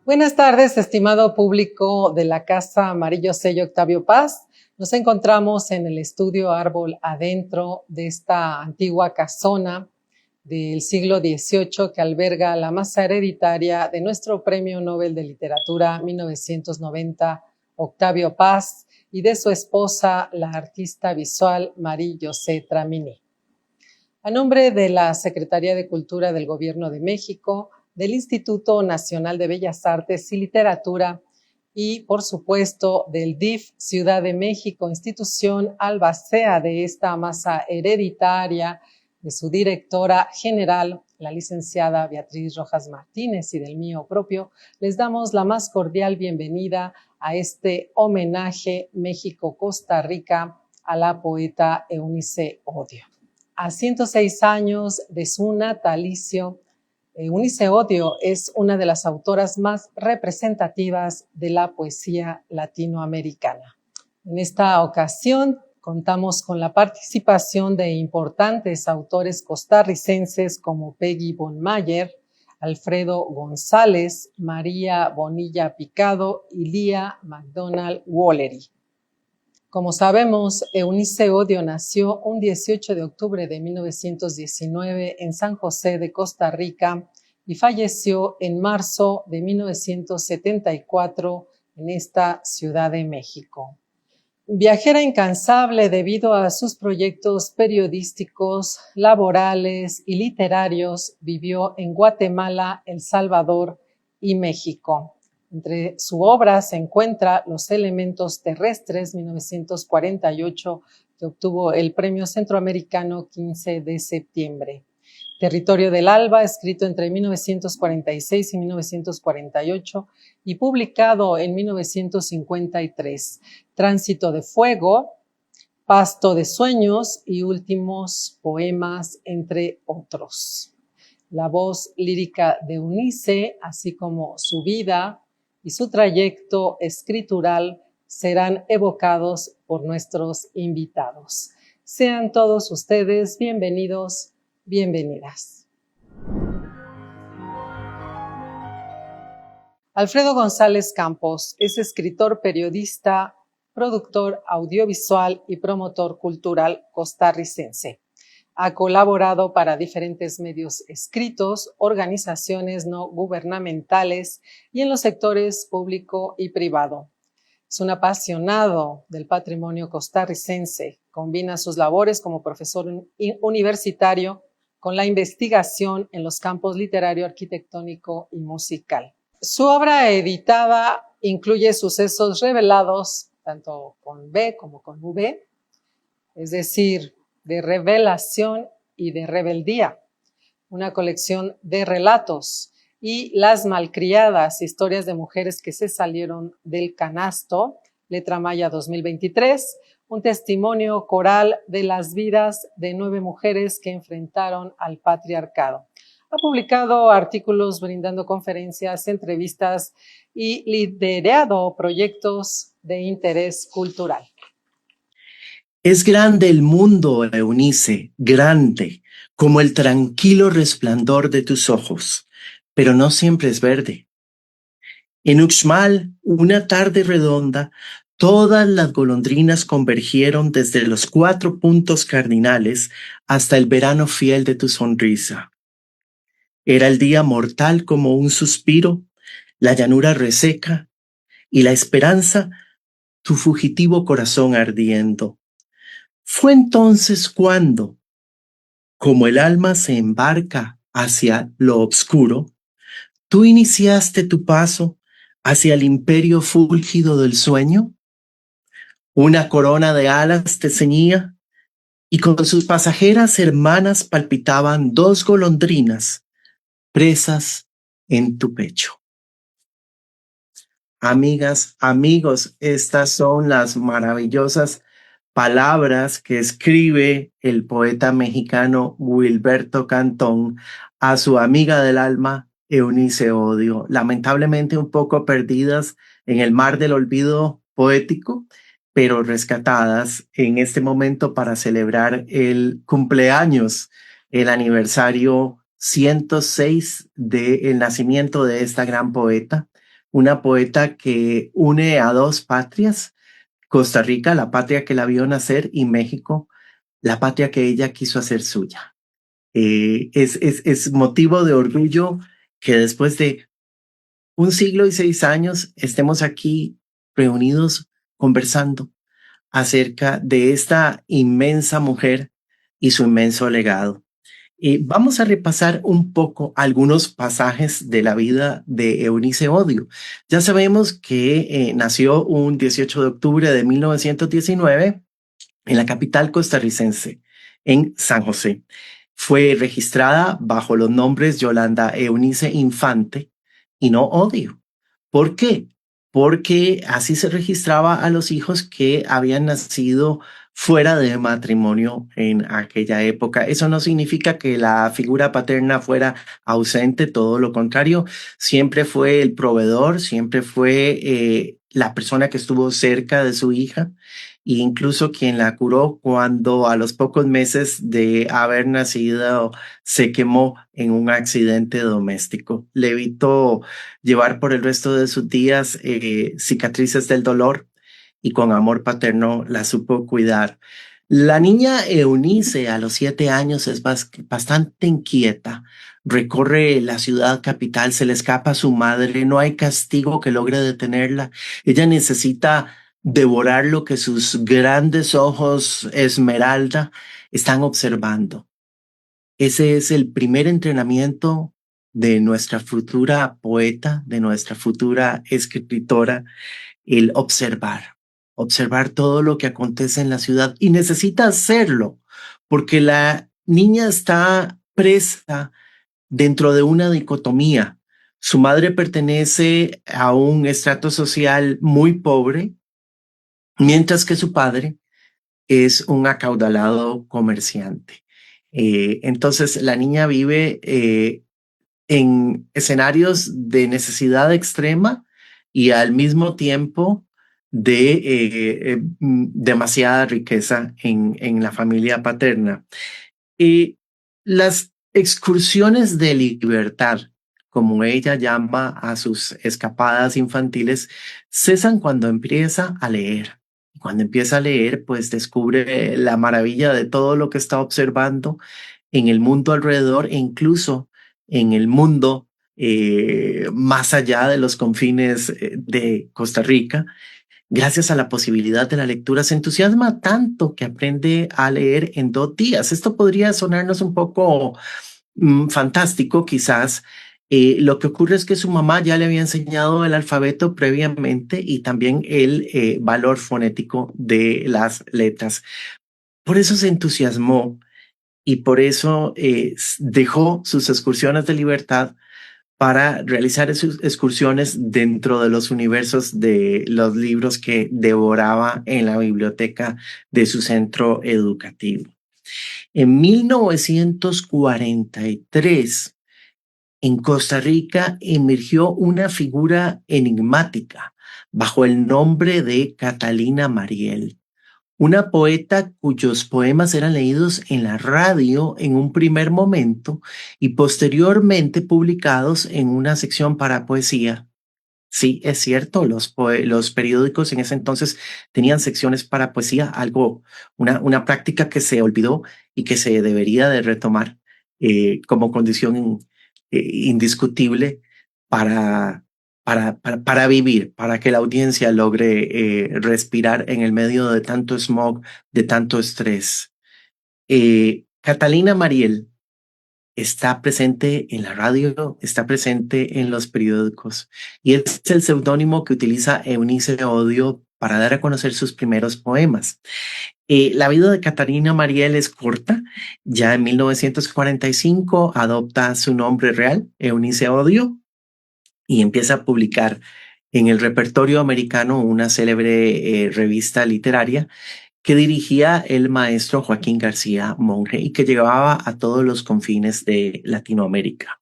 Buenas tardes, estimado público de la Casa Amarillo Sello Octavio Paz. Nos encontramos en el estudio Árbol Adentro de esta antigua casona del siglo XVIII que alberga la masa hereditaria de nuestro Premio Nobel de Literatura 1990, Octavio Paz, y de su esposa, la artista visual Marie José Tramini. A nombre de la Secretaría de Cultura del Gobierno de México, del Instituto Nacional de Bellas Artes y Literatura y, por supuesto, del DIF Ciudad de México, institución albacea de esta masa hereditaria, de su directora general, la licenciada Beatriz Rojas Martínez, y del mío propio, les damos la más cordial bienvenida a este homenaje México-Costa Rica a la poeta Eunice Odio. A 106 años de su natalicio, Eunice Odio es una de las autoras más representativas de la poesía latinoamericana. En esta ocasión contamos con la participación de importantes autores costarricenses como Peggy von Mayer, Alfredo González, María Bonilla Picado y Lía McDonald Wallery. Como sabemos, Eunice Odio nació un 18 de octubre de 1919 en San José de Costa Rica y falleció en marzo de 1974 en esta Ciudad de México. Viajera incansable debido a sus proyectos periodísticos, laborales y literarios, vivió en Guatemala, El Salvador y México. Entre su obra se encuentra Los elementos terrestres, 1948, que obtuvo el Premio Centroamericano 15 de septiembre. Territorio del Alba, escrito entre 1946 y 1948 y publicado en 1953. Tránsito de Fuego, Pasto de Sueños y Últimos Poemas, entre otros. La voz lírica de Eunice, así como su vida y su trayecto escritural, serán evocados por nuestros invitados. Sean todos ustedes bienvenidos, bienvenidas. Alfredo González Campos es escritor, periodista, productor audiovisual y promotor cultural costarricense. Ha colaborado para diferentes medios escritos, organizaciones no gubernamentales y en los sectores público y privado. Es un apasionado del patrimonio costarricense. Combina sus labores como profesor universitario con la investigación en los campos literario, arquitectónico y musical. Su obra editada incluye sucesos revelados, tanto con B como con V, es decir, de revelación y de rebeldía, una colección de relatos, y Las malcriadas, historias de mujeres que se salieron del canasto, Letra Maya 2023, un testimonio coral de las vidas de 9 mujeres que enfrentaron al patriarcado. Ha publicado artículos, brindando conferencias, entrevistas y liderado proyectos de interés cultural. Es grande el mundo, Eunice, grande, como el tranquilo resplandor de tus ojos, pero no siempre es verde. En Uxmal, una tarde redonda, todas las golondrinas convergieron desde los 4 puntos cardinales hasta el verano fiel de tu sonrisa. Era el día mortal como un suspiro, la llanura reseca y la esperanza, tu fugitivo corazón ardiendo. Fue entonces cuando, como el alma se embarca hacia lo oscuro, tú iniciaste tu paso hacia el imperio fúlgido del sueño. Una corona de alas te ceñía y con sus pasajeras hermanas palpitaban 2 golondrinas presas en tu pecho. Amigas, amigos, estas son las maravillosas palabras que escribe el poeta mexicano Wilberto Cantón a su amiga del alma, Eunice Odio, lamentablemente un poco perdidas en el mar del olvido poético, pero rescatadas en este momento para celebrar el cumpleaños, el aniversario 106 del nacimiento de esta gran poeta. una poeta que une a dos patrias, Costa Rica, la patria que la vio nacer, y México, la patria que ella quiso hacer suya. Es motivo de orgullo que después de 1 siglo y 6 años estemos aquí reunidos conversando acerca de esta inmensa mujer y su inmenso legado. Vamos a repasar un poco algunos pasajes de la vida de Eunice Odio. Ya sabemos que nació un 18 de octubre de 1919 en la capital costarricense, en San José. Fue registrada bajo los nombres Yolanda Eunice Infante y no Odio. ¿Por qué? Porque así se registraba a los hijos que habían nacido fuera de matrimonio en aquella época. Eso no significa que la figura paterna fuera ausente, todo lo contrario, siempre fue el proveedor, siempre fue la persona que estuvo cerca de su hija e incluso quien la curó cuando a los pocos meses de haber nacido se quemó en un accidente doméstico. Le evitó llevar por el resto de sus días cicatrices del dolor y con amor paterno la supo cuidar. La niña Eunice a los 7 años es bastante inquieta. Recorre la ciudad capital, se le escapa a su madre, no hay castigo que logre detenerla. Ella necesita devorar lo que sus grandes ojos esmeralda están observando. Ese es el primer entrenamiento de nuestra futura poeta, de nuestra futura escritora, el observar todo lo que acontece en la ciudad, y necesita hacerlo porque la niña está presa dentro de una dicotomía. Su madre pertenece a un estrato social muy pobre, mientras que su padre es un acaudalado comerciante. Entonces la niña vive en escenarios de necesidad extrema y al mismo tiempo de demasiada riqueza en la familia paterna. Las excursiones de libertad, como ella llama a sus escapadas infantiles, cesan cuando empieza a leer. Cuando empieza a leer, pues descubre la maravilla de todo lo que está observando en el mundo alrededor e incluso en el mundo más allá de los confines de Costa Rica. Gracias a la posibilidad de la lectura, se entusiasma tanto que aprende a leer en 2 días. Esto podría sonarnos un poco fantástico, quizás. Lo que ocurre es que su mamá ya le había enseñado el alfabeto previamente y también el valor fonético de las letras. Por eso se entusiasmó y por eso dejó sus excursiones de libertad para realizar sus excursiones dentro de los universos de los libros que devoraba en la biblioteca de su centro educativo. En 1943, en Costa Rica emergió una figura enigmática bajo el nombre de Catalina Mariel, una poeta cuyos poemas eran leídos en la radio en un primer momento y posteriormente publicados en una sección para poesía. Sí, es cierto, los periódicos en ese entonces tenían secciones para poesía, una práctica que se olvidó y que se debería de retomar como condición indiscutible para, para vivir, para que la audiencia logre respirar en el medio de tanto smog, de tanto estrés. Catalina Mariel está presente en la radio, está presente en los periódicos y es el seudónimo que utiliza Eunice Odio para dar a conocer sus primeros poemas. La vida de Catalina Mariel es corta. Ya en 1945 adopta su nombre real, Eunice Odio, y empieza a publicar en el repertorio americano una célebre revista literaria que dirigía el maestro Joaquín García Monge y que llegaba a todos los confines de Latinoamérica.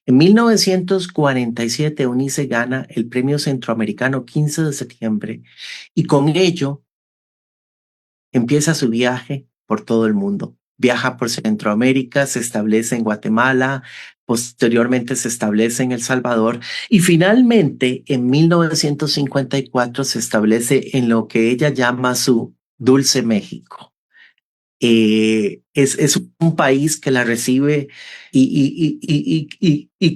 En 1947, Eunice gana el Premio Centroamericano 15 de septiembre y con ello empieza su viaje por todo el mundo, viaja por Centroamérica, se establece en Guatemala, posteriormente se establece en El Salvador y finalmente en 1954 se establece en lo que ella llama su Dulce México. Es un país que la recibe y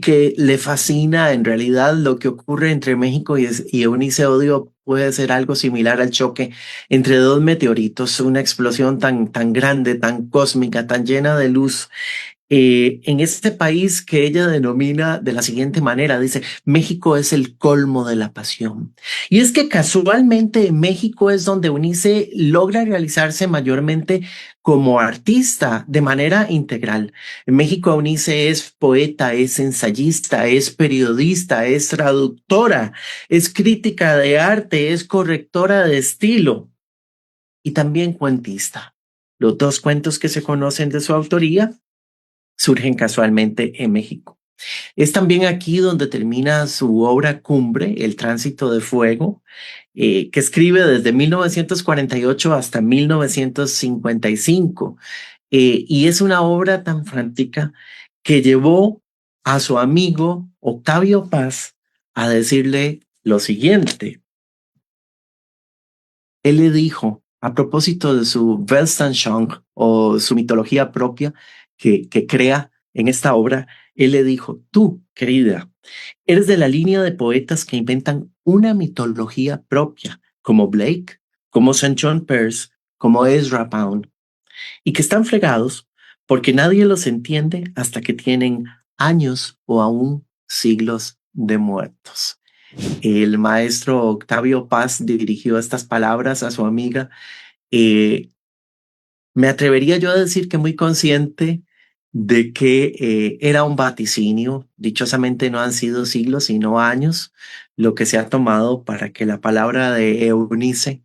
que le fascina. En realidad, lo que ocurre entre México y Eunice Odio puede ser algo similar al choque entre dos meteoritos, una explosión tan grande, tan cósmica, tan llena de luz en este país que ella denomina de la siguiente manera, dice, México es el colmo de la pasión. Y es que casualmente México es donde Eunice logra realizarse mayormente como artista de manera integral. En México Eunice es poeta, es ensayista, es periodista, es traductora, es crítica de arte, es correctora de estilo y también cuentista. Los dos cuentos que se conocen de su autoría surgen casualmente en México. Es también aquí donde termina su obra cumbre, El Tránsito de Fuego, que escribe desde 1948 hasta 1955. Y es una obra tan fantástica que llevó a su amigo Octavio Paz a decirle lo siguiente. Él le dijo, a propósito de su Weltanschauung o su mitología propia que crea en esta obra, él le dijo, tú, querida, eres de la línea de poetas que inventan una mitología propia, como Blake, como St. John Peirce, como Ezra Pound, y que están fregados porque nadie los entiende hasta que tienen años o aún siglos de muertos. El maestro Octavio Paz dirigió estas palabras a su amiga. Me atrevería yo a decir que muy consciente de que era un vaticinio. Dichosamente no han sido siglos, sino años, lo que se ha tomado para que la palabra de Eunice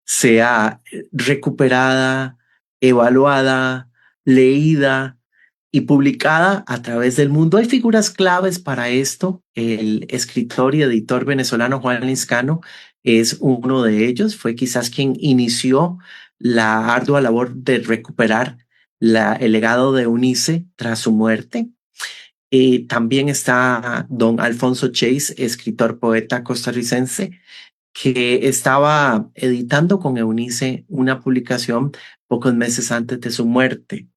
sea recuperada, evaluada, leída y publicada a través del mundo. Hay figuras claves para esto. El escritor y editor venezolano Juan Lizcano es uno de ellos. Fue quizás quien inició la ardua labor de recuperar el legado de Eunice tras su muerte. También está don Alfonso Chase, escritor, poeta costarricense, que estaba editando con Eunice una publicación pocos meses antes de su muerte.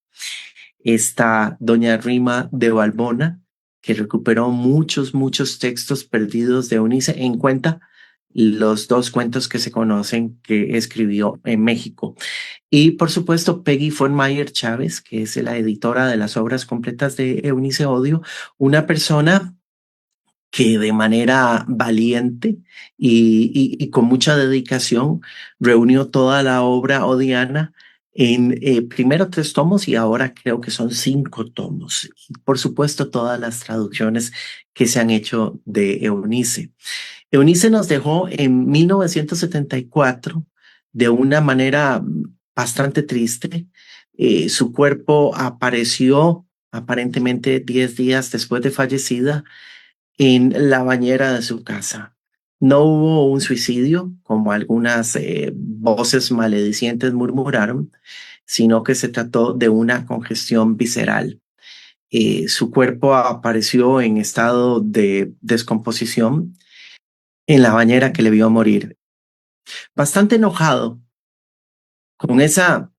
Está doña Rima de Balbona, que recuperó muchos textos perdidos de Eunice en cuenta los dos cuentos que se conocen que escribió en México. Y por supuesto Peggy von Mayer Chávez, que es la editora de las obras completas de Eunice Odio, una persona que de manera valiente y con mucha dedicación reunió toda la obra odiana en primero 3 tomos y ahora creo que son 5 tomos. Y por supuesto, todas las traducciones que se han hecho de Eunice. Eunice nos dejó en 1974 de una manera bastante triste. Su cuerpo apareció aparentemente 10 días después de fallecida en la bañera de su casa. No hubo un suicidio, como algunas voces maledicientes murmuraron, sino que se trató de una congestión visceral. Su cuerpo apareció en estado de descomposición en la bañera que le vio morir. Bastante enojado con esa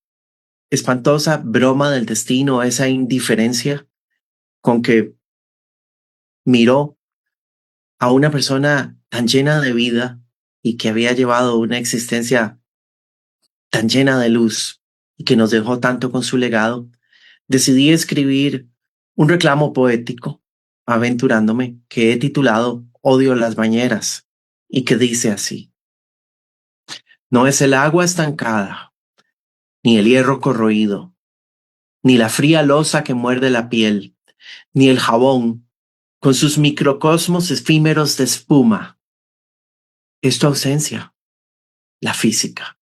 espantosa broma del destino, esa indiferencia con que miró a una persona tan llena de vida y que había llevado una existencia tan llena de luz y que nos dejó tanto con su legado, decidí escribir un reclamo poético, aventurándome, que he titulado Odio las bañeras y que dice así: no es el agua estancada, ni el hierro corroído, ni la fría losa que muerde la piel, ni el jabón con sus microcosmos efímeros de espuma. Es tu ausencia, la física,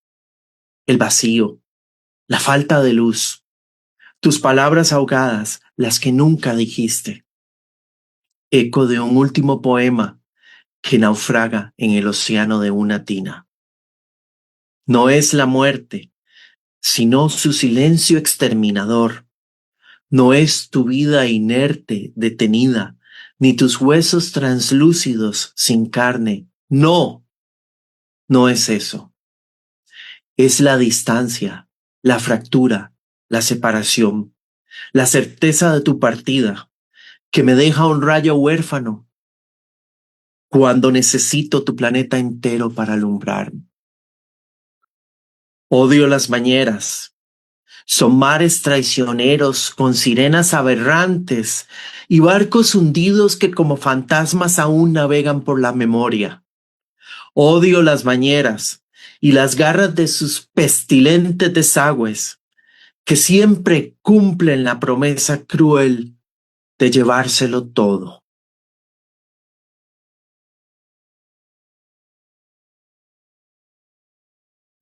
el vacío, la falta de luz, tus palabras ahogadas, las que nunca dijiste, eco de un último poema que naufraga en el océano de una tina. No es la muerte, sino su silencio exterminador. No es tu vida inerte, detenida, ni tus huesos translúcidos sin carne. No, no es eso. Es la distancia, la fractura, la separación, la certeza de tu partida, que me deja un rayo huérfano cuando necesito tu planeta entero para alumbrarme. Odio las bañeras. Son mares traicioneros con sirenas aberrantes y barcos hundidos que como fantasmas aún navegan por la memoria. Odio las bañeras y las garras de sus pestilentes desagües que siempre cumplen la promesa cruel de llevárselo todo.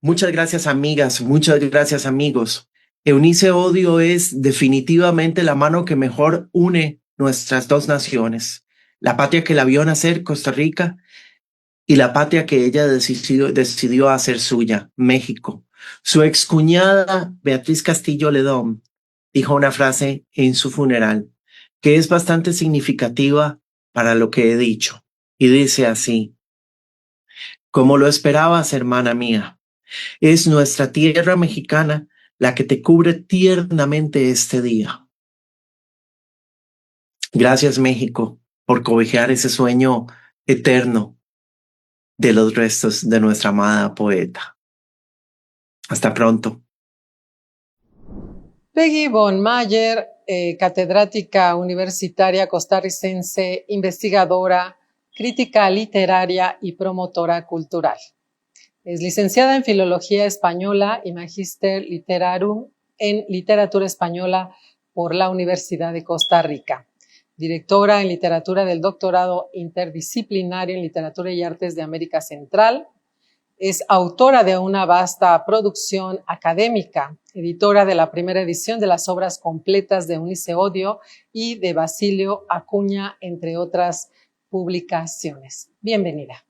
Muchas gracias, amigas. Muchas gracias, amigos. Eunice Odio es definitivamente la mano que mejor une nuestras dos naciones. La patria que la vio nacer, Costa Rica, y la patria que ella decidió hacer suya, México. Su excuñada, Beatriz Castillo Ledón, dijo una frase en su funeral que es bastante significativa para lo que he dicho. Y dice así: como lo esperabas, hermana mía, es nuestra tierra mexicana la que te cubre tiernamente este día. Gracias, México, por cobijar ese sueño eterno de los restos de nuestra amada poeta. Hasta pronto. Peggy von Mayer, catedrática universitaria costarricense, investigadora, crítica literaria y promotora cultural. Es licenciada en Filología Española y Magíster Literarum en Literatura Española por la Universidad de Costa Rica. Directora en Literatura del Doctorado Interdisciplinario en Literatura y Artes de América Central. Es autora de una vasta producción académica, editora de la primera edición de las obras completas de Eunice Odio y de Basilio Acuña, entre otras publicaciones. Bienvenida.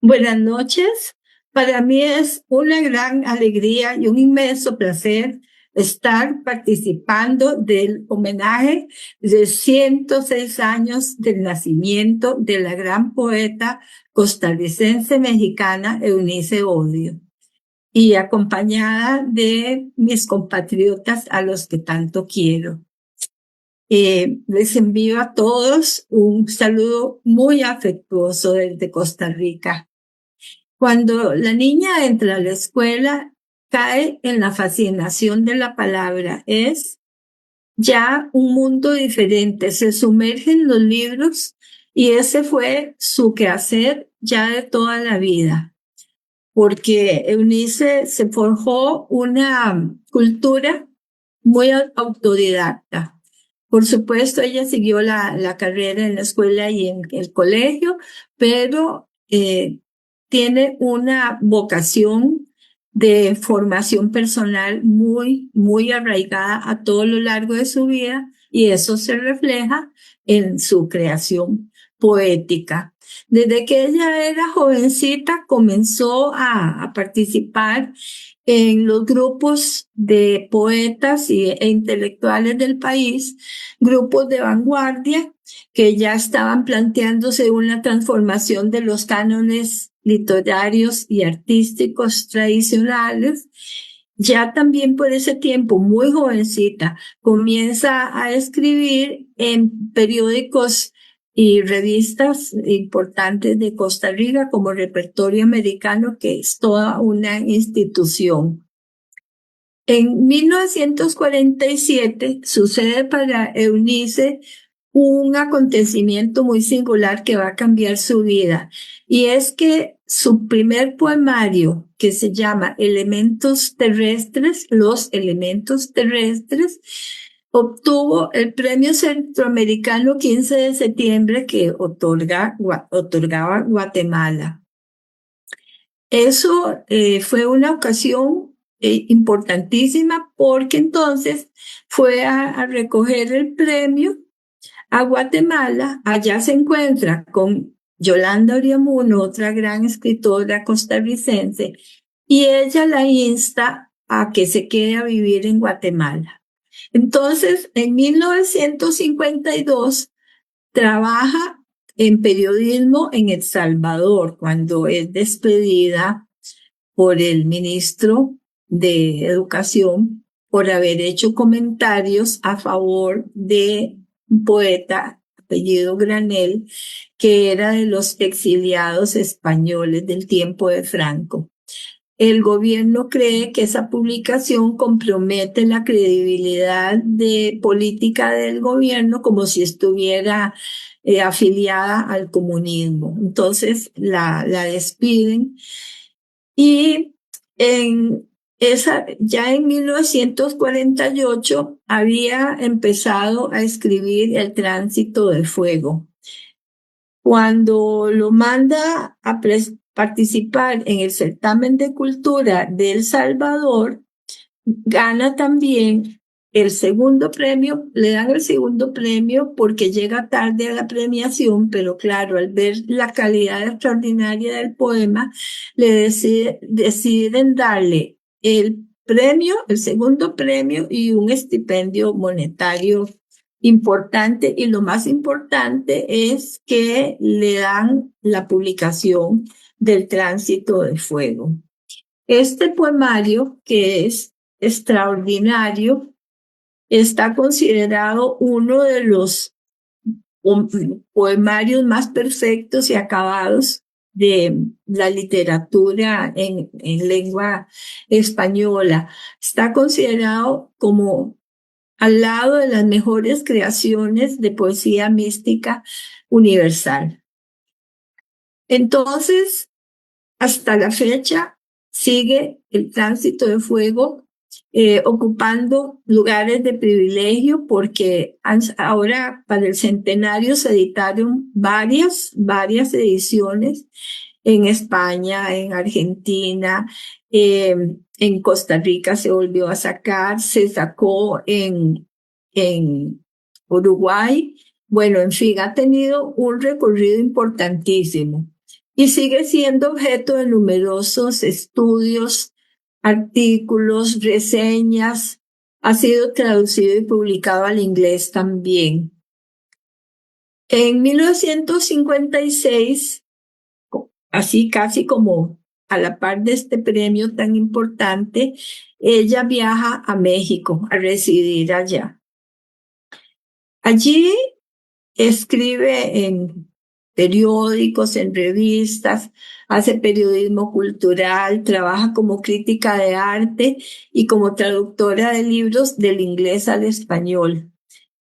Buenas noches. Para mí es una gran alegría y un inmenso placer estar participando del homenaje de 106 años del nacimiento de la gran poeta costarricense mexicana Eunice Odio, y acompañada de mis compatriotas a los que tanto quiero. Les envío a todos un saludo muy afectuoso desde Costa Rica. Cuando la niña entra a la escuela, cae en la fascinación de la palabra. Es ya un mundo diferente, se sumerge en los libros y ese fue su quehacer ya de toda la vida, porque Eunice se forjó una cultura muy autodidacta. Por supuesto, ella siguió la carrera en la escuela y en el colegio, pero tiene una vocación de formación personal muy, muy arraigada a todo lo largo de su vida, y eso se refleja en su creación poética. Desde que ella era jovencita comenzó a participar en los grupos de poetas e intelectuales del país, grupos de vanguardia que ya estaban planteándose una transformación de los cánones literarios y artísticos tradicionales. Ya también por ese tiempo, muy jovencita, comienza a escribir en periódicos y revistas importantes de Costa Rica como Repertorio Americano, que es toda una institución. En 1947 sucede para Eunice un acontecimiento muy singular que va a cambiar su vida, y es que su primer poemario, que se llama Elementos Terrestres, Los Elementos Terrestres, obtuvo el Premio Centroamericano 15 de septiembre que otorgaba Guatemala. Eso fue una ocasión importantísima, porque entonces fue a recoger el premio a Guatemala. Allá se encuentra con Yolanda Oriamuno, otra gran escritora costarricense, y ella la insta a que se quede a vivir en Guatemala. Entonces, en 1952, trabaja en periodismo en El Salvador, cuando es despedida por el ministro de Educación por haber hecho comentarios a favor de un poeta, apellido Granel, que era de los exiliados españoles del tiempo de Franco. El gobierno cree que esa publicación compromete la credibilidad de política del gobierno como si estuviera afiliada al comunismo. Entonces la despiden y ya en 1948 había empezado a escribir El Tránsito de Fuego. Cuando lo manda a participar en el certamen de cultura de El Salvador, gana también el segundo premio, le dan el segundo premio porque llega tarde a la premiación, pero claro, al ver la calidad extraordinaria del poema, deciden darle el premio, el segundo premio y un estipendio monetario importante, y lo más importante es que le dan la publicación del Tránsito de Fuego. Este poemario, que es extraordinario, está considerado uno de los poemarios más perfectos y acabados de la literatura en lengua española. Está considerado como al lado de las mejores creaciones de poesía mística universal. Entonces, hasta la fecha, sigue El Tránsito de Fuego ocupando lugares de privilegio, porque ahora para el centenario se editaron varias ediciones en España, en Argentina, en Costa Rica se volvió a sacar, se sacó en Uruguay. Bueno, en fin, ha tenido un recorrido importantísimo y sigue siendo objeto de numerosos estudios, artículos, reseñas. Ha sido traducido y publicado al inglés también. En 1956, así casi como a la par de este premio tan importante, ella viaja a México a residir allá. Allí escribe en periódicos, en revistas, hace periodismo cultural, trabaja como crítica de arte y como traductora de libros del inglés al español.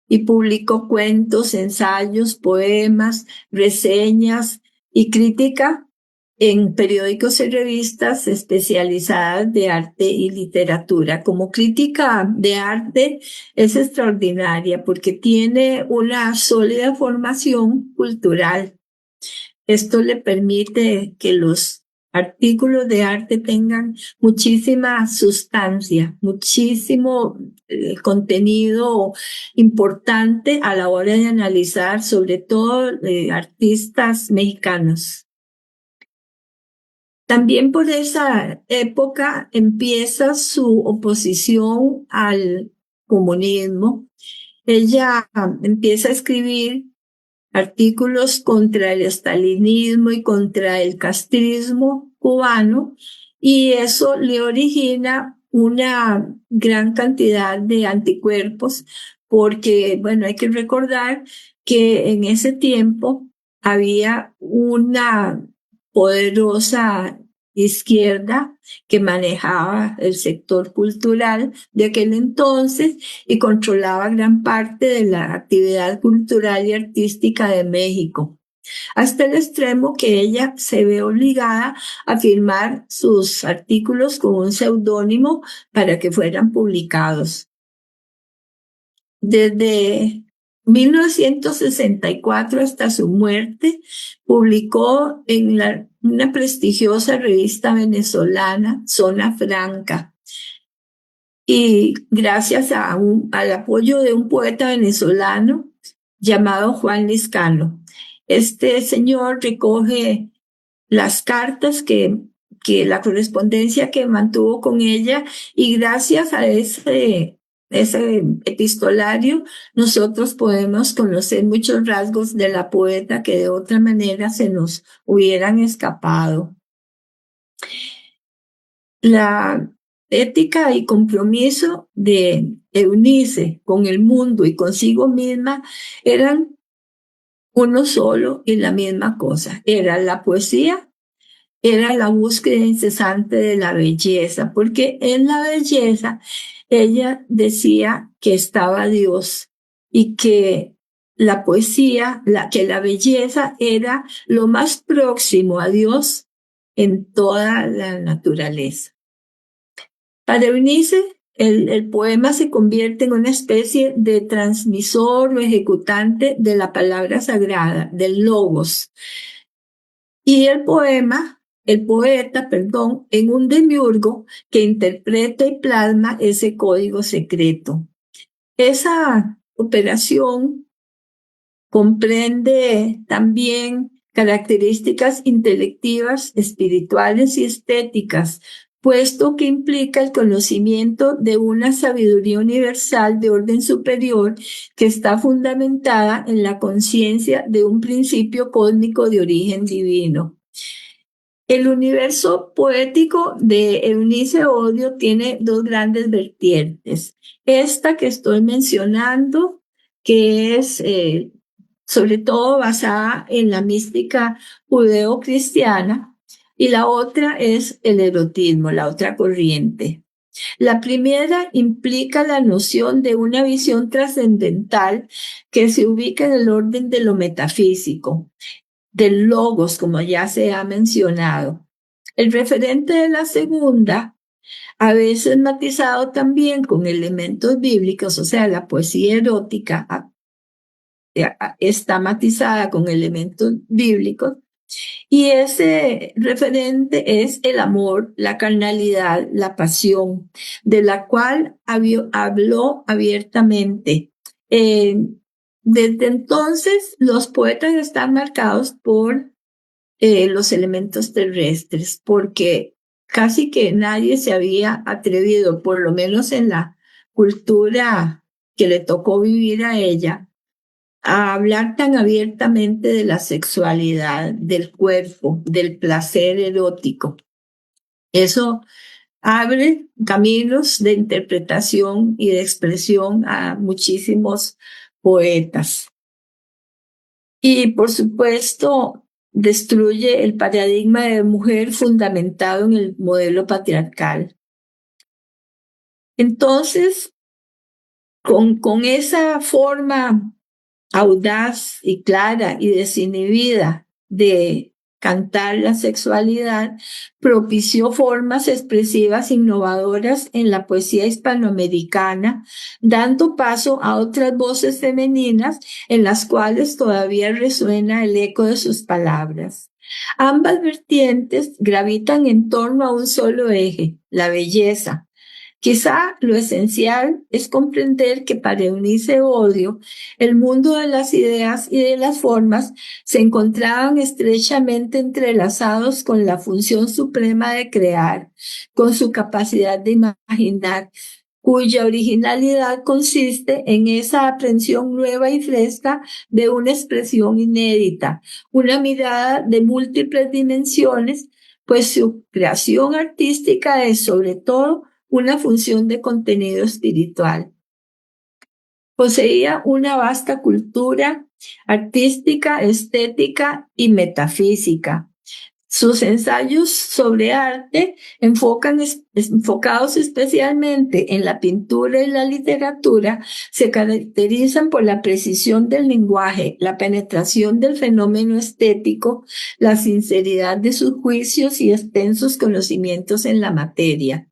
Y publicó cuentos, ensayos, poemas, reseñas y crítica en periódicos y revistas especializadas de arte y literatura. Como crítica de arte es extraordinaria porque tiene una sólida formación cultural. Esto le permite que los artículos de arte tengan muchísima sustancia, muchísimo contenido importante a la hora de analizar, sobre todo artistas mexicanos. También por esa época empieza su oposición al comunismo. Ella empieza a escribir artículos contra el estalinismo y contra el castrismo cubano, y eso le origina una gran cantidad de anticuerpos, porque, bueno, hay que recordar que en ese tiempo había una poderosa izquierda que manejaba el sector cultural de aquel entonces y controlaba gran parte de la actividad cultural y artística de México, hasta el extremo que ella se ve obligada a firmar sus artículos con un seudónimo para que fueran publicados. Desde 1964 hasta su muerte, publicó en una prestigiosa revista venezolana, Zona Franca. Y gracias al apoyo de un poeta venezolano llamado Juan Liscano. Este señor recoge las cartas que la correspondencia que mantuvo con ella, y gracias a ese epistolario nosotros podemos conocer muchos rasgos de la poeta que de otra manera se nos hubieran escapado. La ética y compromiso de Eunice con el mundo y consigo misma eran uno solo y la misma cosa. Era la poesía, era la búsqueda incesante de la belleza, porque en la belleza ella decía que estaba Dios y que la poesía, que la belleza era lo más próximo a Dios en toda la naturaleza. Para Eunice, el poema se convierte en una especie de transmisor o ejecutante de la palabra sagrada, del logos. Y el poeta, en un demiurgo que interpreta y plasma ese código secreto. Esa operación comprende también características intelectivas, espirituales y estéticas, puesto que implica el conocimiento de una sabiduría universal de orden superior que está fundamentada en la conciencia de un principio cósmico de origen divino. El universo poético de Eunice Odio tiene dos grandes vertientes. Esta que estoy mencionando, que es sobre todo basada en la mística judeo-cristiana, y la otra es el erotismo, la otra corriente. La primera implica la noción de una visión trascendental que se ubica en el orden de lo metafísico, del logos, como ya se ha mencionado. El referente de la segunda, a veces matizado también con elementos bíblicos, o sea, la poesía erótica está matizada con elementos bíblicos, y ese referente es el amor, la carnalidad, la pasión, de la cual habló abiertamente. Desde entonces, los poetas están marcados por los elementos terrestres, porque casi que nadie se había atrevido, por lo menos en la cultura que le tocó vivir a ella, a hablar tan abiertamente de la sexualidad, del cuerpo, del placer erótico. Eso abre caminos de interpretación y de expresión a muchísimos poetas. Y por supuesto, destruye el paradigma de mujer fundamentado en el modelo patriarcal. Entonces, con esa forma audaz y clara y desinhibida de cantar la sexualidad, propició formas expresivas innovadoras en la poesía hispanoamericana, dando paso a otras voces femeninas en las cuales todavía resuena el eco de sus palabras. Ambas vertientes gravitan en torno a un solo eje, la belleza. Quizá lo esencial es comprender que para Eunice Odio, el mundo de las ideas y de las formas se encontraban estrechamente entrelazados con la función suprema de crear, con su capacidad de imaginar, cuya originalidad consiste en esa aprehensión nueva y fresca de una expresión inédita, una mirada de múltiples dimensiones, pues su creación artística es sobre todo una función de contenido espiritual. Poseía una vasta cultura artística, estética y metafísica. Sus ensayos sobre arte enfocados especialmente en la pintura y la literatura se caracterizan por la precisión del lenguaje, la penetración del fenómeno estético, la sinceridad de sus juicios y extensos conocimientos en la materia.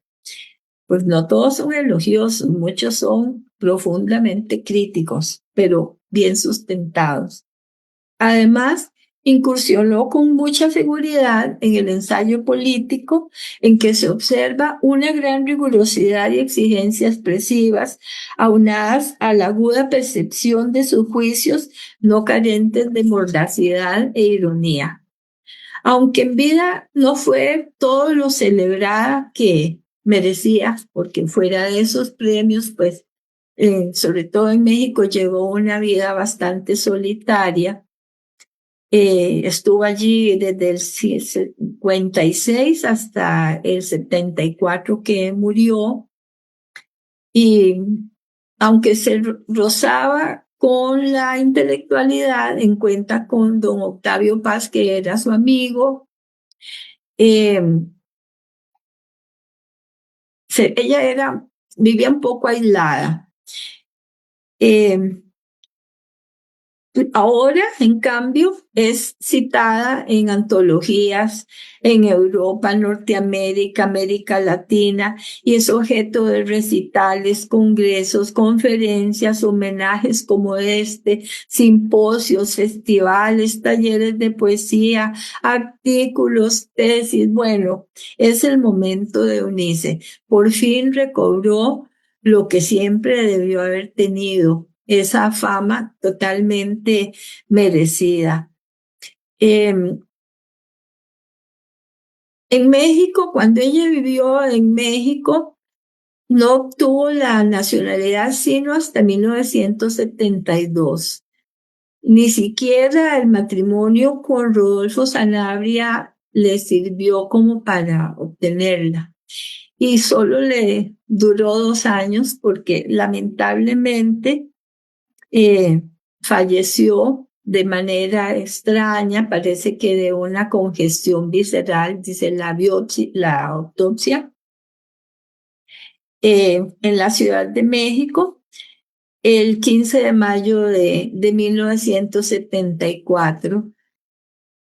Pues no todos son elogiosos, muchos son profundamente críticos, pero bien sustentados. Además, incursionó con mucha seguridad en el ensayo político, en que se observa una gran rigurosidad y exigencias expresivas, aunadas a la aguda percepción de sus juicios no carentes de mordacidad e ironía. Aunque en vida no fue todo lo celebrada que merecía, porque fuera de esos premios, pues, sobre todo en México, llevó una vida bastante solitaria. Estuvo allí desde el 56 hasta el 74 que murió, y aunque se rozaba con la intelectualidad, en cuenta con don Octavio Paz, que era su amigo, ella vivía un poco aislada. Ahora, en cambio, es citada en antologías en Europa, Norteamérica, América Latina, y es objeto de recitales, congresos, conferencias, homenajes como este, simposios, festivales, talleres de poesía, artículos, tesis. Bueno, es el momento de Eunice. Por fin recobró lo que siempre debió haber tenido, esa fama totalmente merecida. En México, cuando ella vivió en México, no obtuvo la nacionalidad sino hasta 1972. Ni siquiera el matrimonio con Rodolfo Sanabria le sirvió como para obtenerla. Y solo le duró 2 años porque lamentablemente falleció de manera extraña, parece que de una congestión visceral, dice la autopsia, en la Ciudad de México, el 15 de mayo de 1974.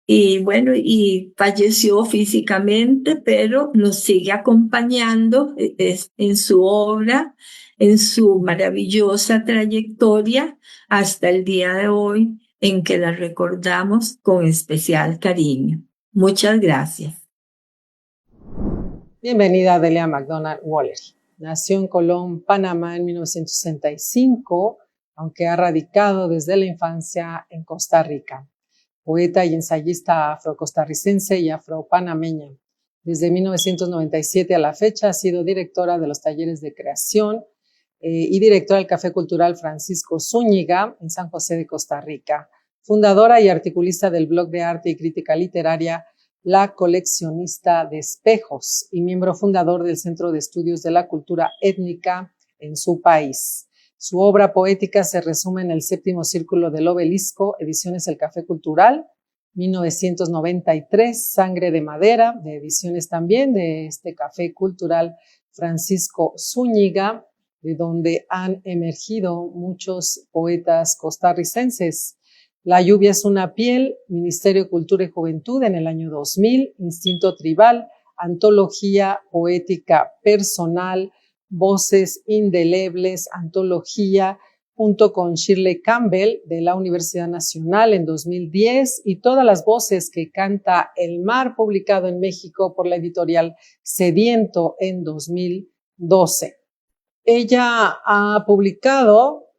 Y bueno, y falleció físicamente, pero nos sigue acompañando en su obra, en su maravillosa trayectoria hasta el día de hoy, en que la recordamos con especial cariño. Muchas gracias. Bienvenida Delia McDonald Waller. Nació en Colón, Panamá en 1965, aunque ha radicado desde la infancia en Costa Rica. Poeta y ensayista afrocostarricense y afropanameña. Desde 1997 a la fecha ha sido directora de los talleres de creación y directora del Café Cultural Francisco Zúñiga en San José de Costa Rica. Fundadora y articulista del blog de arte y crítica literaria La Coleccionista de Espejos y miembro fundador del Centro de Estudios de la Cultura Étnica en su país. Su obra poética se resume en el 7º Círculo del Obelisco, ediciones El Café Cultural, 1993, Sangre de Madera, de ediciones también de este Café Cultural Francisco Zúñiga, de donde han emergido muchos poetas costarricenses. La lluvia es una piel, Ministerio de Cultura y Juventud en el año 2000, Instinto Tribal, Antología Poética Personal, Voces Indelebles, antología, junto con Shirley Campbell de la Universidad Nacional en 2010 y Todas las voces que canta el mar, publicado en México por la editorial Sediento en 2012. Ella ha publicado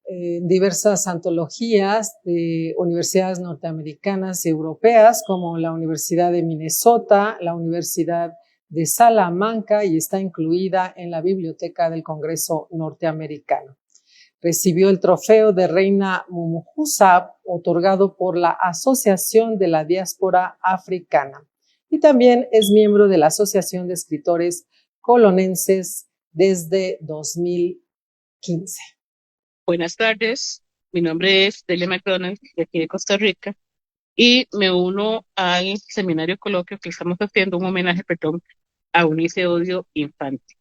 diversas antologías de universidades norteamericanas y europeas como la Universidad de Minnesota, la Universidad de Salamanca y está incluida en la Biblioteca del Congreso norteamericano. Recibió el trofeo de Reina Mumujusa, otorgado por la Asociación de la Diáspora Africana. Y también es miembro de la Asociación de Escritores Colonenses desde 2015. Buenas tardes, mi nombre es Delia McDonald, de aquí de Costa Rica, y me uno al seminario coloquio que estamos haciendo, un homenaje, a Eunice Odio Infante.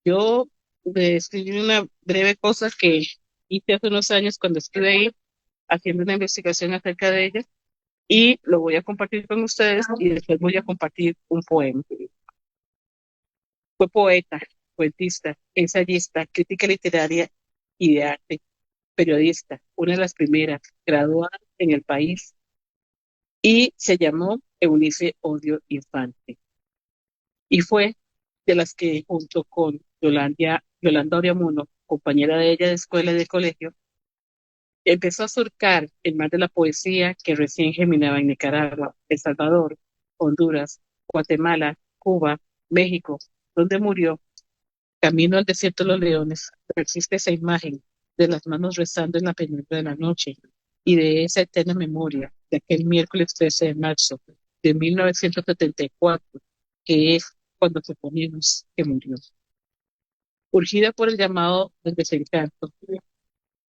Yo escribí una breve cosa que hice hace unos años cuando estuve ahí haciendo una investigación acerca de ella, y lo voy a compartir con ustedes y después voy a compartir un poema. Fue poeta, poetista, ensayista, crítica literaria y de arte, periodista, una de las primeras graduadas en el país, y se llamó Eunice Odio Infante. Y fue de las que, junto con Yolanda Oriamuno, compañera de ella de escuela y de colegio, Empezó a surcar el mar de la poesía que recién geminaba en Nicaragua, El Salvador, Honduras, Guatemala, Cuba, México, donde murió. Camino al desierto de los leones, persiste esa imagen de las manos rezando en la penumbra de la noche y de esa eterna memoria de aquel miércoles 13 de marzo de 1974, que es cuando suponemos que murió. Urgida por el llamado del desencanto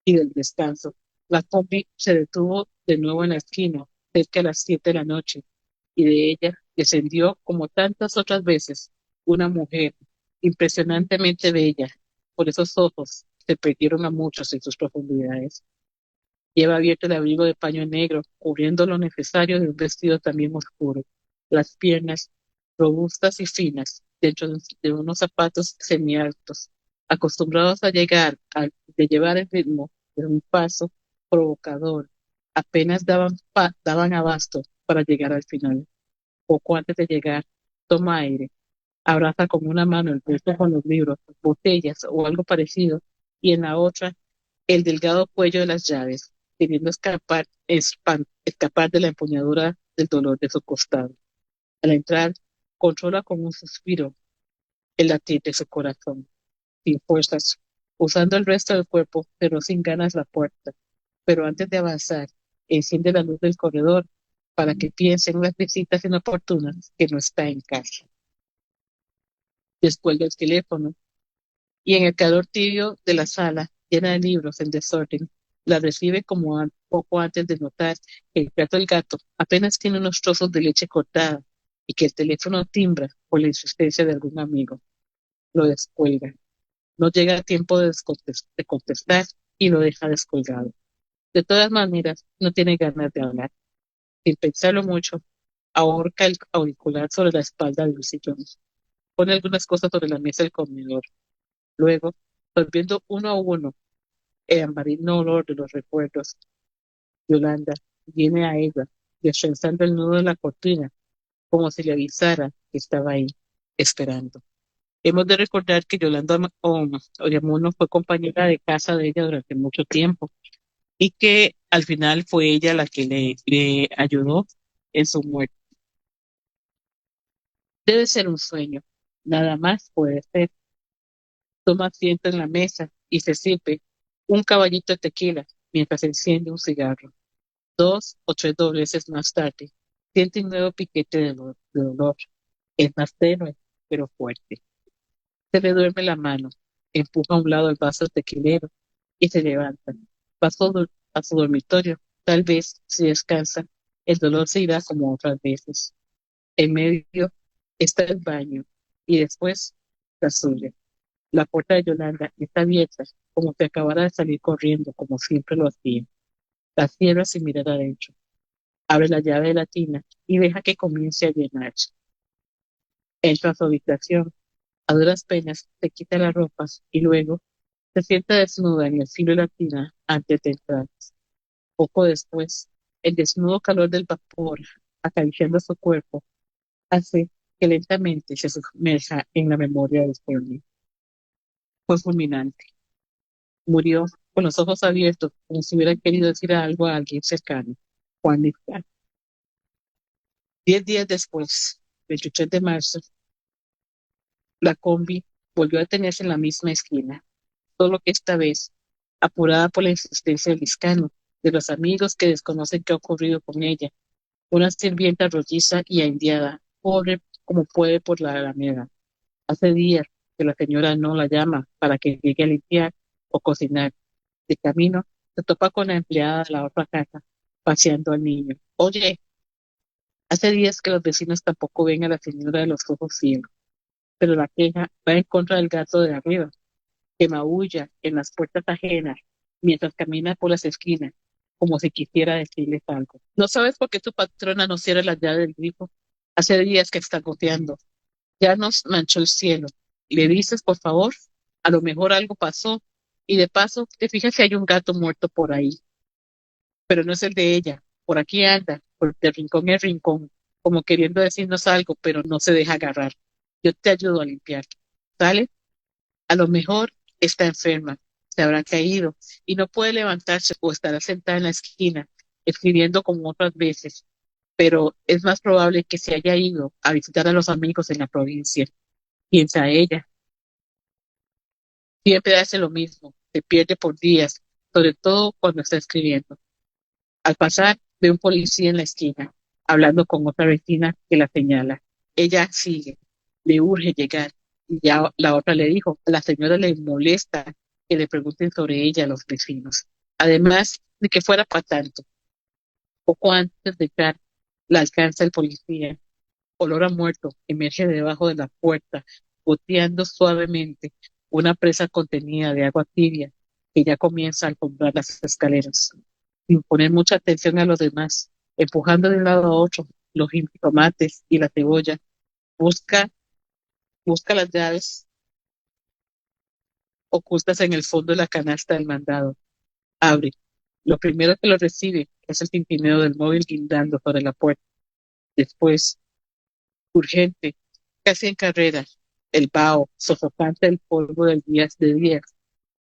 y del descanso, la combi se detuvo de nuevo en la esquina, cerca de las 7 de la noche, y de ella descendió, como tantas otras veces, una mujer impresionantemente bella. Por esos ojos se perdieron a muchos en sus profundidades. Lleva abierto el abrigo de paño negro, cubriendo lo necesario de un vestido también oscuro. Las piernas, robustas y finas, dentro de unos zapatos semialtos, acostumbrados de llevar el ritmo de un paso provocador, apenas daban abasto para llegar al final. Poco antes de llegar, toma aire, abraza con una mano el bolso con los libros, botellas o algo parecido, y en la otra el delgado cuello de las llaves, queriendo escapar de la empuñadura del dolor de su costado. Al entrar, controla con un suspiro el latir de su corazón, sin fuerzas, usando el resto del cuerpo, pero sin ganas la puerta. Pero antes de avanzar, enciende la luz del corredor para que piensen las visitas inoportunas que no está en casa. Descuelga el teléfono y en el calor tibio de la sala, llena de libros en desorden, la recibe como poco antes de notar que el plato del gato apenas tiene unos trozos de leche cortada y que el teléfono timbra por la insistencia de algún amigo. Lo descuelga. No llega a tiempo de contestar y lo deja descolgado. De todas maneras, no tiene ganas de hablar. Sin pensarlo mucho, ahorca el auricular sobre la espalda del sillón. Pone algunas cosas sobre la mesa del comedor. Luego, volviendo uno a uno el ambarino olor de los recuerdos, Yolanda viene a ella, destrenzando el nudo de la cortina, como si le avisara que estaba ahí, esperando. Hemos de recordar que Yolanda Oyamuno fue compañera de casa de ella durante mucho tiempo y que al final fue ella la que le ayudó en su muerte. Debe ser un sueño, nada más puede ser. Toma asiento en la mesa y se sirve un caballito de tequila mientras enciende un cigarro. 2 o 3 dobleces más tarde, siente un nuevo piquete de dolor. Es más tenue, pero fuerte. Se le duerme la mano, empuja a un lado el vaso tequilero y se levanta. A su dormitorio. Tal vez, si descansa, el dolor se irá como otras veces. En medio está el baño y después la suya. La puerta de Yolanda está abierta, como si acabara de salir corriendo, como siempre lo hacía. La cierra sin mirar adentro. Abre la llave de la tina y deja que comience a llenarse. Entra a su habitación. A duras penas se quita las ropas y luego se sienta desnuda en el filo de la tina antes de entrar. Poco después, el desnudo calor del vapor acariciando su cuerpo hace que lentamente se sumerja en la memoria del sueño. Fue fulminante. Murió con los ojos abiertos, como si hubiera querido decir algo a alguien cercano. Juan Liscano. 10 días después, 23 de marzo, la combi volvió a detenerse en la misma esquina, solo que esta vez, apurada por la insistencia del Liscano, de los amigos que desconocen qué ha ocurrido con ella, una sirvienta rolliza y indiada, corre como puede por la alameda. Hace días que la señora no la llama para que llegue a limpiar o cocinar. De camino, se topa con la empleada de la otra casa, paseando al niño. Oye, hace días que los vecinos tampoco ven a la señora de los ojos ciegos, pero la queja va en contra del gato de arriba, que maulla en las puertas ajenas mientras camina por las esquinas, como si quisiera decirles algo. ¿No sabes por qué tu patrona no cierra la llave del grifo? Hace días que está goteando. Ya nos manchó el cielo. ¿Le dices, por favor? A lo mejor algo pasó. Y de paso, te fijas si hay un gato muerto por ahí. Pero no es el de ella. Por aquí anda, por de rincón en rincón, como queriendo decirnos algo, pero no se deja agarrar. Yo te ayudo a limpiar. ¿Sale? A lo mejor está enferma. se habrá caído y no puede levantarse o estará sentada en la esquina escribiendo como otras veces, pero es más probable que se haya ido a visitar a los amigos en la provincia. Piensa ella, siempre hace lo mismo, se pierde por días, sobre todo cuando está escribiendo. Al pasar, ve un policía en la esquina, hablando con otra vecina que la señala. Ella sigue, le urge llegar, y ya la otra le dijo, a la señora le molesta que le pregunten sobre ella a los vecinos. Además de que fuera para tanto, poco antes de entrar, la alcanza el policía. Olor a muerto emerge debajo de la puerta, goteando suavemente una presa contenida de agua tibia que ya comienza a alfombrar las escaleras, sin poner mucha atención a los demás, empujando de un lado a otro los tomates y la cebolla, busca, busca las llaves ocultas en el fondo de la canasta del mandado. Abre. Lo primero que lo recibe es el tintineo del móvil guindando sobre la puerta. Después, urgente, casi en carrera, el vaho, sofocante del polvo del días,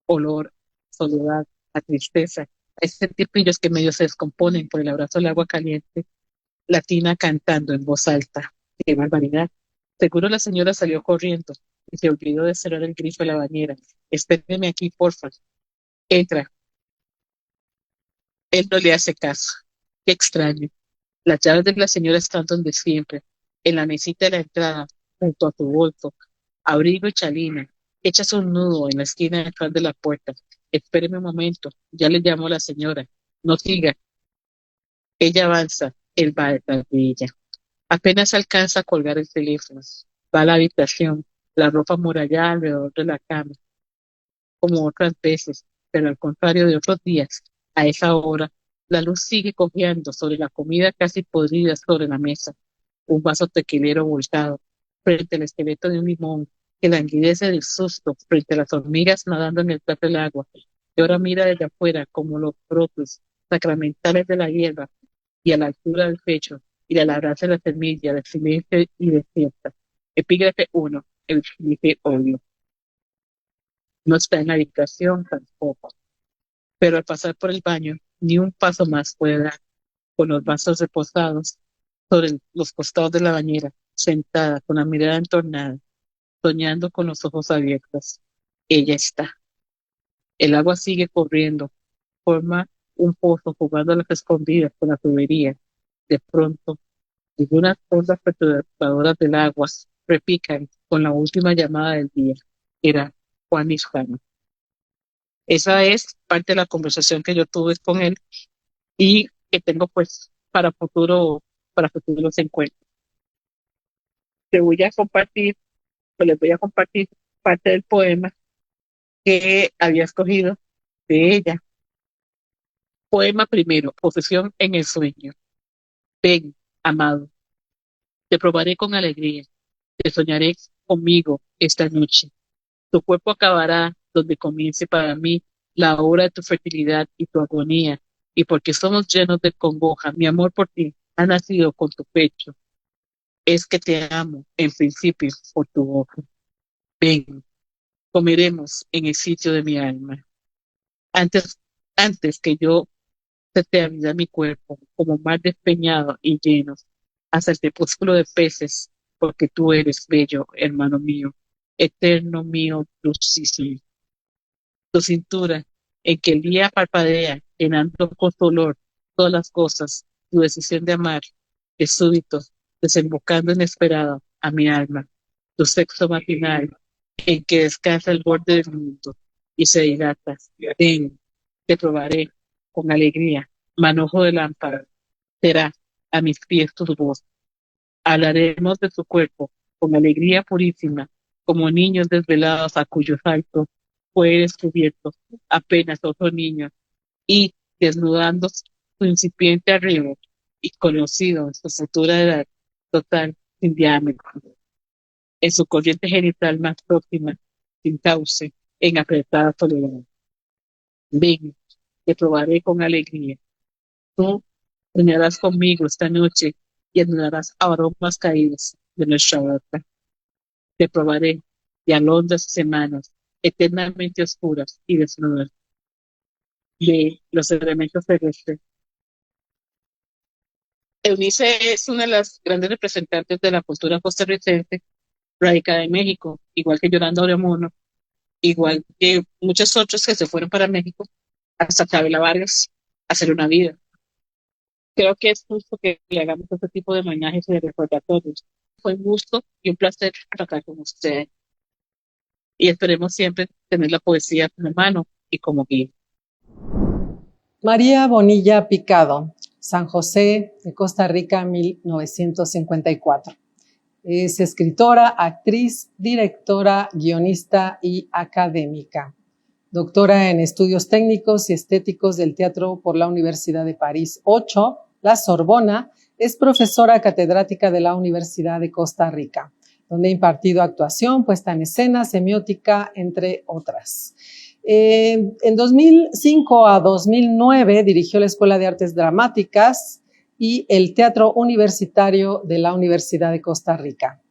olor, soledad, a tristeza, a ese tipillos que medio se descomponen por el abrazo del agua caliente, latina cantando en voz alta. ¡Qué barbaridad! Seguro la señora salió corriendo y se olvidó de cerrar el grifo de la bañera. Espéreme aquí, porfa. Entra. Él no le hace caso. Qué extraño. Las llaves de la señora están donde siempre, en la mesita de la entrada, junto a tu bolso, abrigo y chalina. Echas un nudo en la esquina detrás de la puerta. Espéreme un momento, ya le llamo a la señora. No siga. Ella avanza, él va detrás de ella. Apenas alcanza a colgar el teléfono. Va a la habitación, la ropa amurallada alrededor de la cama, como otras veces, pero al contrario de otros días, a esa hora, la luz sigue cojeando sobre la comida casi podrida sobre la mesa, un vaso tequilero volcado, frente al esqueleto de un limón que languidece del susto frente a las hormigas nadando en el plato del agua, que ahora mira desde afuera como los brotes sacramentales de la hierba y a la altura del pecho y la labranza de la semilla de silencio y desierta. Epígrafe 1, el filipe odio. No está en la habitación tampoco, pero al pasar por el baño, ni un paso más puede dar, con los brazos reposados sobre los costados de la bañera, sentada con la mirada entornada, soñando con los ojos abiertos. Ella está. El agua sigue corriendo, forma un pozo jugando a las escondidas con la tubería. De pronto, algunas ondas perturbadoras del agua repican con la última llamada del día. Era Juan Hispano. Esa es parte de la conversación que yo tuve con él y que tengo pues para futuros encuentros. Te voy a compartir, pues les voy a compartir parte del poema que había escogido de ella. Poema primero, posesión en el sueño. Ven, amado, te probaré con alegría, te soñaré conmigo esta noche. Tu cuerpo acabará donde comience para mí la hora de tu fertilidad y tu agonía, y porque somos llenos de congoja, mi amor por ti ha nacido con tu pecho. Es que te amo, en principio, por tu boca. Ven, comeremos en el sitio de mi alma. Antes, antes que yo se te avida mi cuerpo, como mar despeñado y lleno, hasta el crepúsculo de peces, porque tú eres bello, hermano mío, eterno mío, dulcísimo. Tu cintura, en que el día parpadea, llenando con tu olor todas las cosas, tu decisión de amar, de súbito, desembocando inesperada a mi alma, tu sexo matinal, en que descansa el borde del mundo y se dilata. Ven, te probaré con alegría, manojo de lámpara, será a mis pies tu voz. Hablaremos de tu cuerpo con alegría purísima, como niños desvelados a cuyos altos fue descubierto apenas otro niño y desnudando su incipiente arribo y conocido en su futura edad total sin diámetro, en su corriente genital más próxima, sin cauce, en apretada soledad. Ven, te probaré con alegría. Tú soñarás conmigo esta noche y anularás aromas caídos de nuestra boca. Te probaré de alondras semanas eternamente oscuras y desnudas de los elementos terrestres. Eunice es una de las grandes representantes de la cultura costarricense radicada en México, igual que Yolanda Oremono, igual que muchos otros que se fueron para México, hasta Chabela Vargas, a hacer una vida. Creo que es justo que le hagamos este tipo de homenajes y de recordatorios. Fue un gusto y un placer estar acá con ustedes. Y esperemos siempre tener la poesía como mano y como guía. María Bonilla Picado, San José de Costa Rica, 1954. Es escritora, actriz, directora, guionista y académica. Doctora en Estudios Técnicos y Estéticos del Teatro por la Universidad de París 8, la Sorbona. Es profesora catedrática de la Universidad de Costa Rica, donde ha impartido actuación, puesta en escena, semiótica, entre otras. En 2005 a 2009 dirigió la Escuela de Artes Dramáticas y el Teatro Universitario de la Universidad de Costa Rica.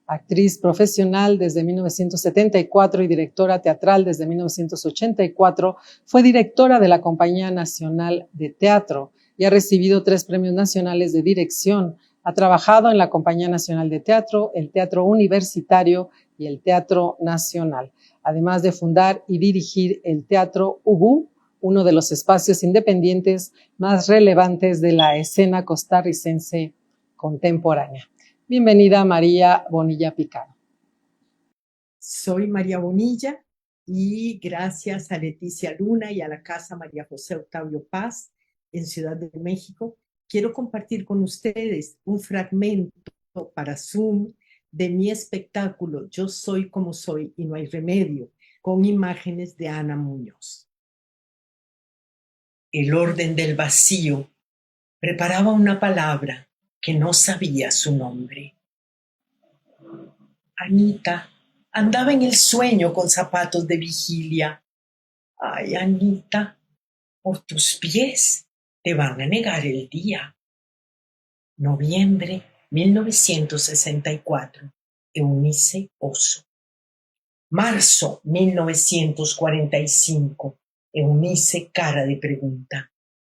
Actriz profesional desde 1974 y directora teatral desde 1984, fue directora de la Compañía Nacional de Teatro y ha recibido 3 premios nacionales de dirección. Ha trabajado en la Compañía Nacional de Teatro, el Teatro Universitario y el Teatro Nacional, además de fundar y dirigir el Teatro UBU, uno de los espacios independientes más relevantes de la escena costarricense contemporánea. Bienvenida, María Bonilla Picado. Soy María Bonilla y gracias a Leticia Luna y a la Casa María José Octavio Paz en Ciudad de México, quiero compartir con ustedes un fragmento para Zoom de mi espectáculo Yo soy como soy y no hay remedio, con imágenes de Ana Muñoz. El orden del vacío preparaba una palabra que no sabía su nombre. Anita andaba en el sueño con zapatos de vigilia. Ay, Anita, por tus pies te van a negar el día. Noviembre 1964, Eunice Oso. Marzo 1945, Eunice cara de pregunta.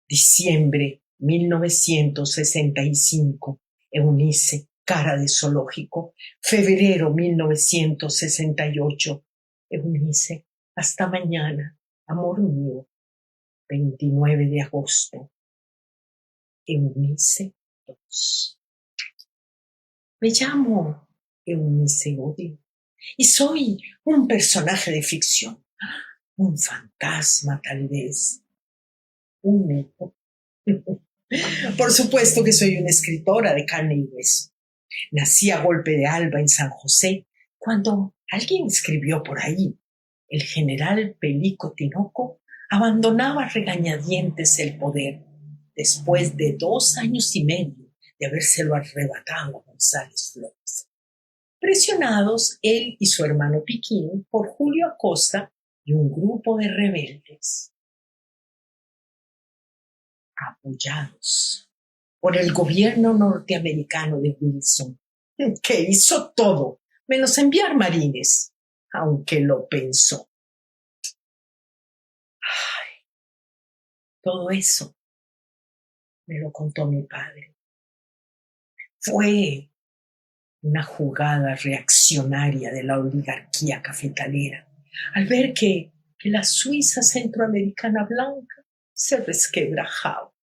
Diciembre 1965, Eunice cara de zoológico. Febrero 1968, Eunice, hasta mañana, amor mío. 29 de agosto, Eunice 2. Me llamo Eunice Odio y soy un personaje de ficción, un fantasma tal vez, un mito. Por supuesto que soy una escritora de carne y hueso. Nací a golpe de alba en San José cuando alguien escribió por ahí: el general Pelico Tinoco abandonaba regañadientes el poder después de 2 años y medio de habérselo arrebatado a González Flores. Presionados él y su hermano Piquín por Julio Acosta y un grupo de rebeldes. Apoyados por el gobierno norteamericano de Wilson, que hizo todo menos enviar marines, aunque lo pensó. Ay, todo eso me lo contó mi padre. Fue una jugada reaccionaria de la oligarquía cafetalera al ver que la Suiza centroamericana blanca se resquebrajaba.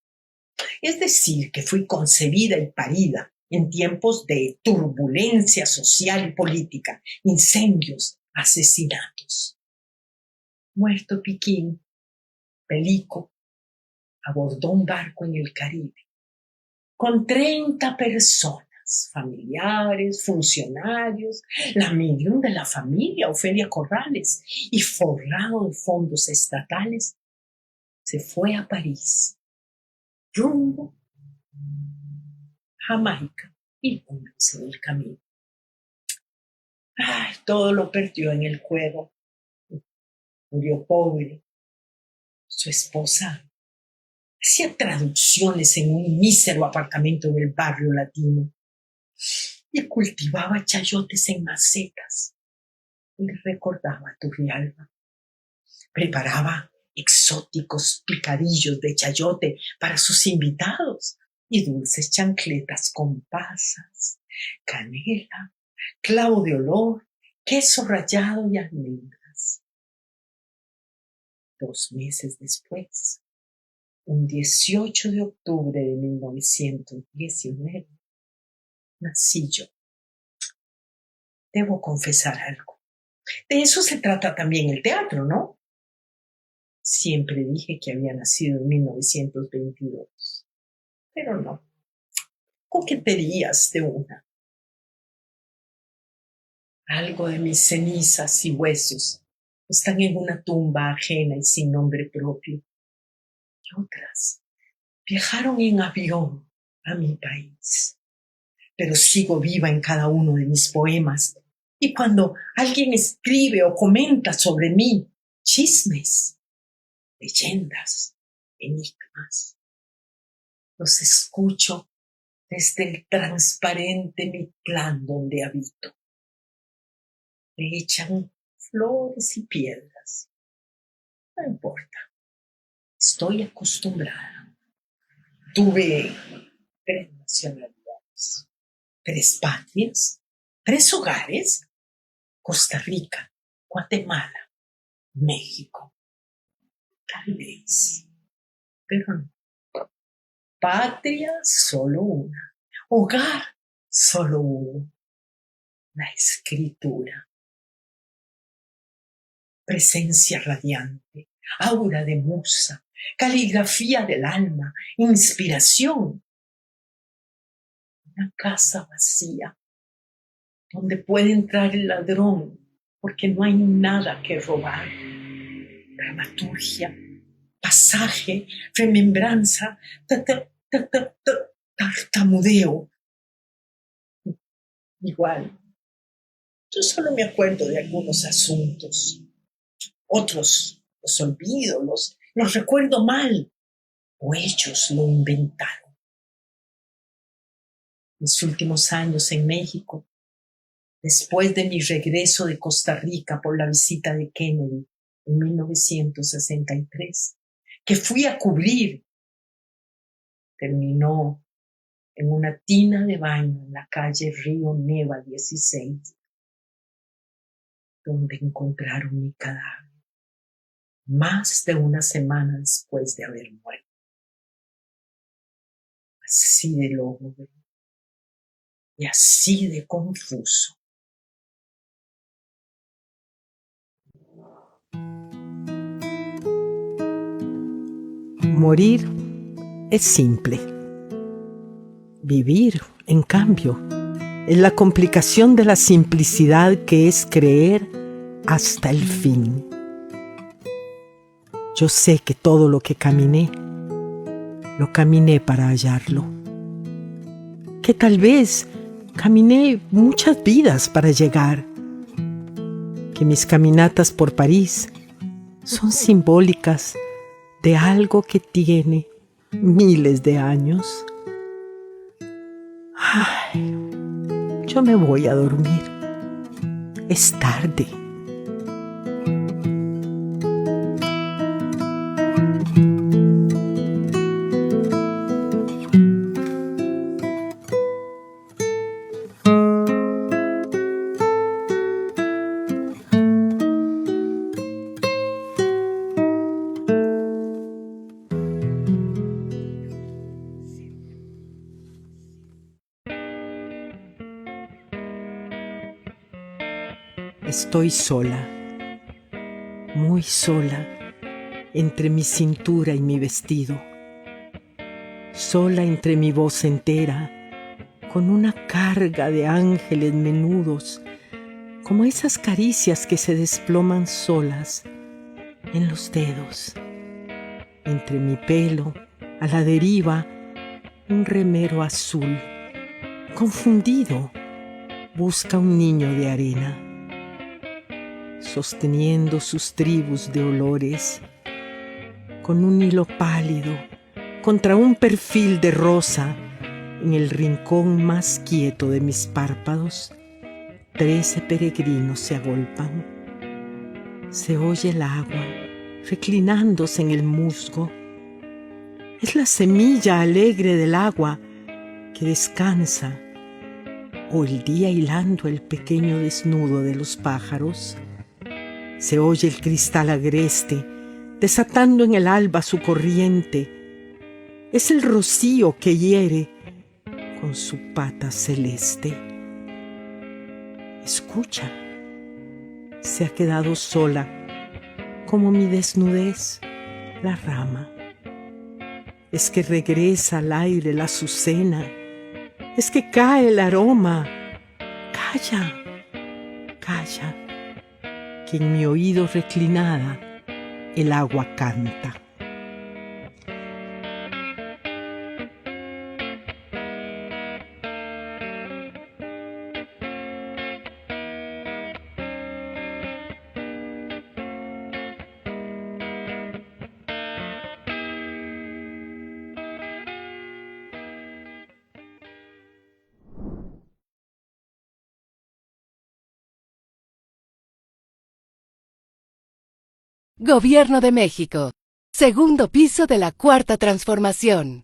Es decir, que fui concebida y parida en tiempos de turbulencia social y política, incendios, asesinatos. Muerto Piquín, Pelico abordó un barco en el Caribe con 30 personas, familiares, funcionarios, la medium de la familia, Ofelia Corrales, y forrado de fondos estatales, se fue a París, rumbo Jamaica, y pónganse del camino. Ay, todo lo perdió en el juego. Murió pobre. Su esposa hacía traducciones en un mísero apartamento del barrio latino y cultivaba chayotes en macetas. y recordaba tu Turrialba. Preparaba exóticos picadillos de chayote para sus invitados y dulces chancletas con pasas, canela, clavo de olor, queso rallado y almendras. 2 meses después, un 18 de octubre de 1919, nací yo. Debo confesar algo. De eso se trata también el teatro, ¿no? Siempre dije que había nacido en 1922, pero no. Coqueterías de una. Algo de mis cenizas y huesos están en una tumba ajena y sin nombre propio. Y otras viajaron en avión a mi país. Pero sigo viva en cada uno de mis poemas. Y cuando alguien escribe o comenta sobre mí, chismes, leyendas, enigmas, los escucho desde el transparente Mictlán donde habito. Le echan flores y piedras. No importa. Estoy acostumbrada. Tuve 3 nacionalidades, 3 patrias, 3 hogares: Costa Rica, Guatemala, México. Tal vez, pero no. Patria, solo una. Hogar, solo uno. La escritura. Presencia radiante, aura de musa, caligrafía del alma, inspiración. Una casa vacía, donde puede entrar el ladrón, porque no hay nada que robar. Dramaturgia, pasaje, remembranza, tartamudeo. Igual, yo solo me acuerdo de algunos asuntos. Otros los olvido, los recuerdo mal, o ellos lo inventaron. Mis últimos años en México, después de mi regreso de Costa Rica por la visita de Kennedy en 1963, que fui a cubrir, terminó en una tina de baño en la calle Río Neva 16, donde encontraron mi cadáver, más de una semana después de haber muerto. Así de lógubre y así de confuso. Morir es simple. Vivir, en cambio, es la complicación de la simplicidad que es creer hasta el fin. Yo sé que todo lo que caminé, lo caminé para hallarlo. Que tal vez caminé muchas vidas para llegar. Que mis caminatas por París son simbólicas de algo que tiene miles de años. Ay, yo me voy a dormir. Es tarde. Estoy sola, muy sola, entre mi cintura y mi vestido, sola entre mi voz entera, con una carga de ángeles menudos, como esas caricias que se desploman solas en los dedos. Entre mi pelo, a la deriva, un remero azul, confundido, busca un niño de arena, sosteniendo sus tribus de olores, con un hilo pálido, contra un perfil de rosa, en el rincón más quieto de mis párpados, 13 peregrinos se agolpan. Se oye el agua reclinándose en el musgo. Es la semilla alegre del agua que descansa, o el día hilando el pequeño desnudo de los pájaros. Se oye el cristal agreste desatando en el alba su corriente. Es el rocío que hiere con su pata celeste. Escucha, se ha quedado sola, como mi desnudez, la rama. Es que regresa al aire la azucena, es que cae el aroma. Calla, calla, que en mi oído reclinada el agua canta. Gobierno de México. Segundo piso de la Cuarta Transformación.